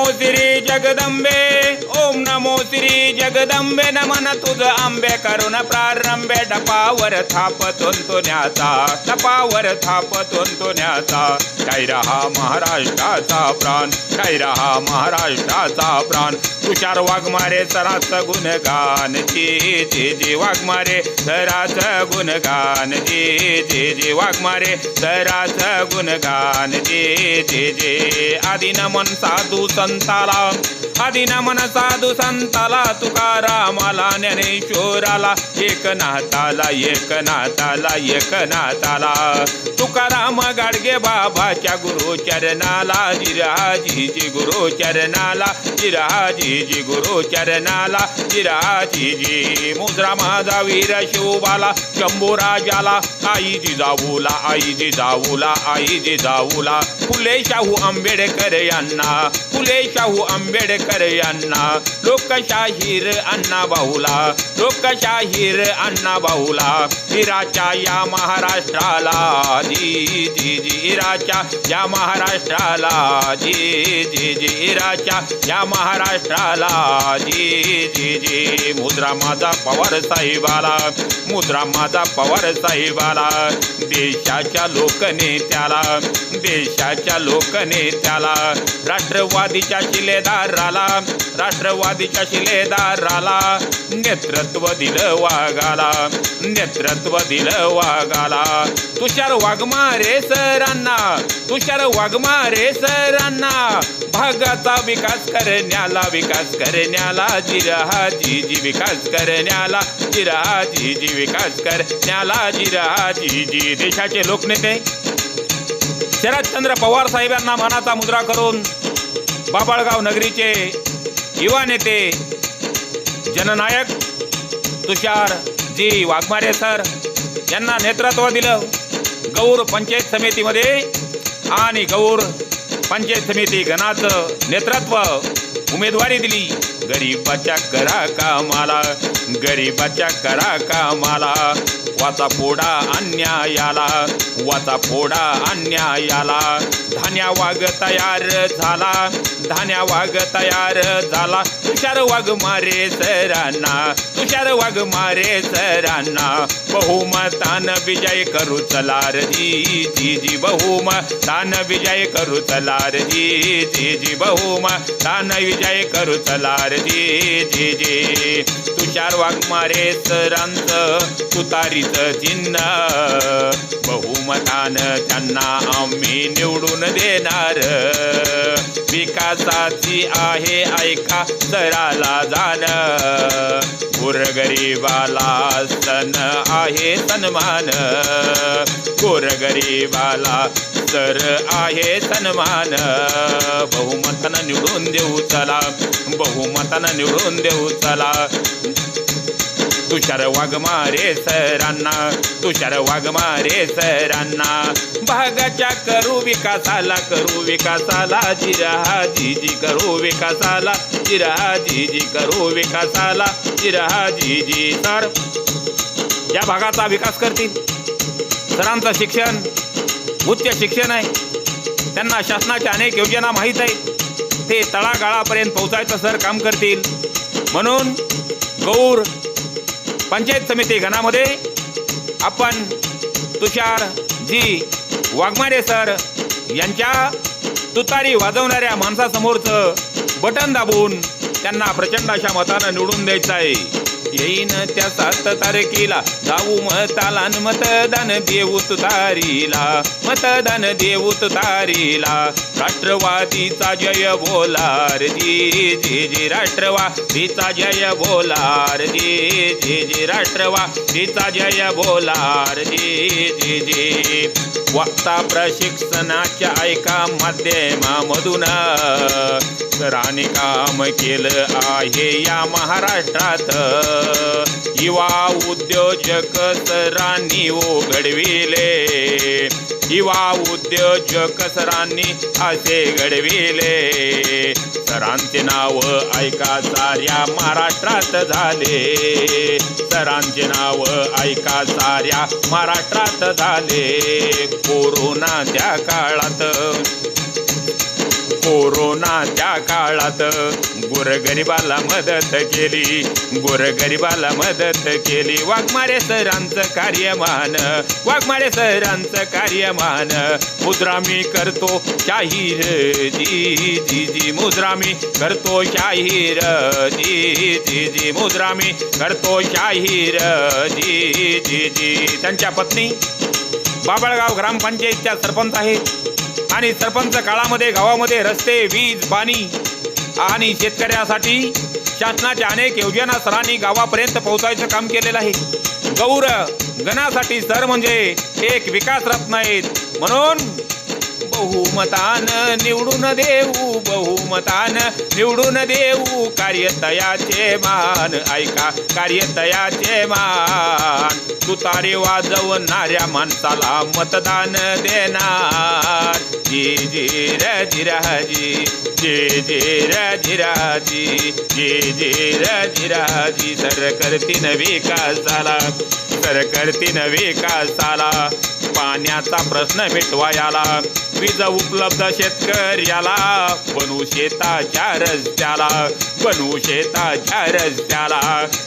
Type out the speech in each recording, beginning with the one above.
श्री जगदंबे, ओम नमो श्री जगदंबे. नमन तुझ आंबे करून प्रारंभे, टपावर थापतून तो न्याचा, टपावर थापतून तो न्याचा. काय रहा महाराष्ट्राचा प्राण, काय रहा महाराष्ट्राचा प्राण. तुषार वाघमारे सरास गुणगान, जी जी जी वाघमारे सरास गुणगान, जी जी जी वाघमारे सरास गुणगान, जी जी जी. आदि नमन साधू संताला, आदि नमन साधू संताला. तुकारामाला ज्ञानेश्वराला, एकनाथाला एकनाथाला एकनाथाला. तुकाराम गाडगे बाबाच्या गुरु चरणाला, जिराजी जी गुरु चरणाला, जिराजी जी गुरु चरणाला, जिराजी जी. मुद्रा माझा वीर शिवबाला, शंभूराजाला, आई जिजाऊला, आई जिजाऊला, आई जिजाऊला. फुले शाहू आंबेडकर यांना, फुले शाहू आंबेडकर यांना. लोकशाहीर अण्णा भाऊला, लोकशाहीर अण्णा भाऊला. इराच्या या महाराष्ट्राला, जी जी जी इराच्या या महाराष्ट्राला, जी जी जी इराच्या या महाराष्ट्राला, जी जी जी. मुद्रा माझा पवार साहेबाला, मुद्रा माझा पवार साहेबाला. देशाच्या लोकनेत्याला, देशाच्या लोकनेत्याला. राष्ट्रवादीच्या शिलेदाराला, राष्ट्रवादीच्या शिलेदाराला. नेतृत्व दिलं वाघाला, नेतृत्व दिलं वाघाला. तुषार वाघमारे सरांना, तुषार वाघमारे सरांना. भागाचा विकास करण्याला, विकास करण्याला, जिराजी जी विकास करण्याला, जिराजी जी विकास करण्याला, जिराजी जी. देशाचे लोकनेते शरदचंद्र पवार साहेब यांना मानाचा मुद्रा करून बाभळगाव नगरीचे युवा नेते जननायक तुषार जी वाघमारे सर यांना नेतृत्व दिलं. गौर पंचायत समितीमध्ये आणि गौर पंचायत समिती गणाचं नेतृत्व उमेदवारी दिली. गरीबाच्या करा कामाला, गरीबाच्या करा कामाला. वाचा फोडा अन्यायाला, वाचा फोडा अन्यायाला. धान्या वाघ तयार झाला, धान्या वाघ तयार झाला. तुषार वाघमारे सरांना, तुषार वाघमारे सरांना. बहुमतान विजय करू चला रे, जी जी जी. बहुमतान विजय करू चला रे, जी जी जी. बहुमतान विजय करू चला रे, जी जी जी. तुषार वाघमारे सरांचं तुतारीचं चिन्ह, बहुमतान त्यांना आम्ही निवडून देणार. विकासाची आहे ऐका सराला जाण, गोरगरीबाला सण आहे सन्मान, गोरगरीबाला सर आहे सन्मान. बहुमतानं निवडून देऊ चला, बहुमतानं निवडून देऊ चला. तुषार वाघमारे सरांना, तुषार वाघमारे सरांना. भागाच्या करू विकासाला, करू विकासाला, जिराजी जी करू विकासाला, जिराजी जी करू विकासाला, जिराजी जी. सर या भागाचा विकास करतील. सरांचं शिक्षण उच्च शिक्षण आहे, त्यांना शासनाच्या अनेक योजना माहीत आहेत. ते तळागाळापर्यंत पोहोचायचं सर काम करतील. म्हणून गौर पंचायत समिती गणामध्ये आपण तुषार जी वाघमारे सर यांच्या तुतारी वाजवणाऱ्या माणसासमोरचं बटन दाबून त्यांना प्रचंड अशा मतानं निवडून द्यायचं आहे. येईन त्या 7 तारखेला जाऊ मताला, मतदान देऊ तुतारीला, मतदान देऊ तुतारीला. राष्ट्रवादीचा जय बोला रे, जी जी जी. राष्ट्रवादीचा जय बोला रे, जी जी जी. राष्ट्रवादीचा जय बोला रे, जी जी जी. वार्ता प्रशिक्षणाच्या ऐका माध्यमामधून सरांनी काम केलं आहे या महाराष्ट्रात. युवा उद्योजक सरांनी घडविले, युवा उद्योजक सरांनी असे घडविले. सरांचे नाव ऐका साऱ्या महाराष्ट्रात झाले, सरांचे नाव ऐका साऱ्या महाराष्ट्रात झाले. कोरोनाच्या काळात, कोरोनाच्या काळात गोरगरिबाला मदत केली, गोरगरिबाला मदत केली. वाघमारे सरांचं कार्यमान, वाघमारे सरांचं कार्यमान. मुद्रा मी करतो जाहीर, जी जी जी मुद्रा मी करतो जाहीर, जी जी जी मुद्रा मी करतो जाहीर, जी जी जी. त्यांच्या पत्नी बाबळगाव ग्रामपंचायतच्या सरपंच आहेत आणि सरपंच काळामध्ये गावामध्ये रस्ते, वीज, पाणी आणि शेतकऱ्यासाठी शासनाच्या अनेक योजना सरांनी गावापर्यंत पोहोचायचं काम केलेलं आहे. गौर गणासाठी सर म्हणजे एक विकास रत्न आहेत. म्हणून बहुमतान निवडून देऊ, बहुमतान निवडून देऊ कार्यतयाचे मान. ऐका कार्यतयाचे मान. तुतारी वाजवणाऱ्या माणसाला मतदान देणार. जी जी र जिराजी, जी जी र जिराजी, जी जी र जिराजी. सर करतीन विकासाला, सर करतीन विकासाला. पाण्याचा प्रश्न मिटवायला, वीज उपलब्ध शेतकऱ्याला. बनवू शेताच्या रस्त्याला, बनवू शेताच्या रस्त्याला.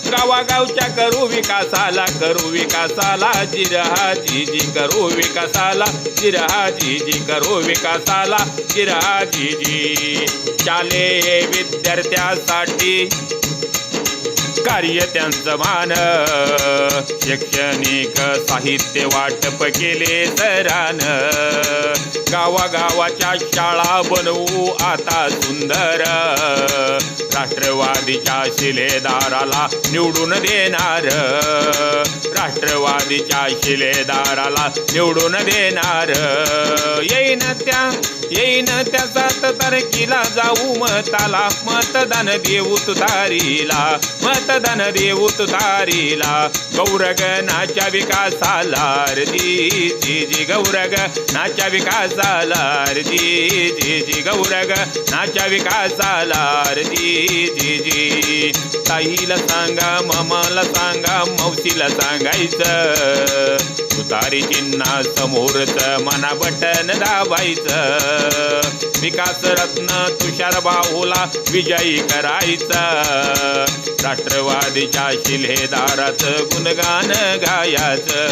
गावागावच्या करू विकासाला, करू विकासाला. जिराजी जी करू विकासाला, जिराजी जी करू विकासाला, जिराजी जी. शालेय विद्यार्थ्यासाठी कार्य त्यांचं मान. शैक्षणिक साहित्य वाटप केले सरान. गावागावाच्या शाळा बनवू आता सुंदर. राष्ट्रवादीच्या शिलेदाराला निवडून देणार, राष्ट्रवादीच्या शिलेदाराला निवडून देणार. येईन त्या 7 तारखेला जाऊ मताला. मतदान देऊ तुतारीला, मतदान देऊ तुतारीला. गौरगणाच्या विकासाला, जी जी जी गौरगणाच्या विकासाला, जी जी जी गौरगणाच्या विकासाला, जी जी जी. ताईला सांगा, मामाला सांगा, मावशीला सांगायचं. तुतारी चिन्हा समोरच मना बटन दाबायचं. विकास रत्न तुषार बाहुला विजयी करायचा. राष्ट्रवादीच्या शिलेदाराचं गुणगान गायाचं,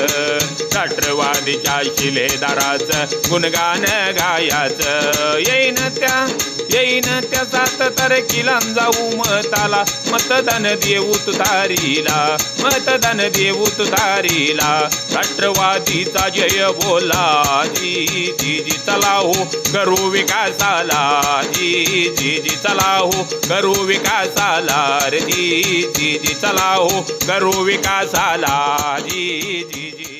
राष्ट्रवादीच्या शिलेदाराचं गुणगान गायाचं. येईन त्या 7 तारखेला जाऊ मताला. मतदान देऊ तुतारीला, मतदान देऊ तुतारीला. राष्ट्रवादीचा जय बोला, जी जी जी चला हो करू विकासाला, जी जी जी चला हो करू विकासाला, जी जी जी चला हो करू विकासाला, जी जी जी.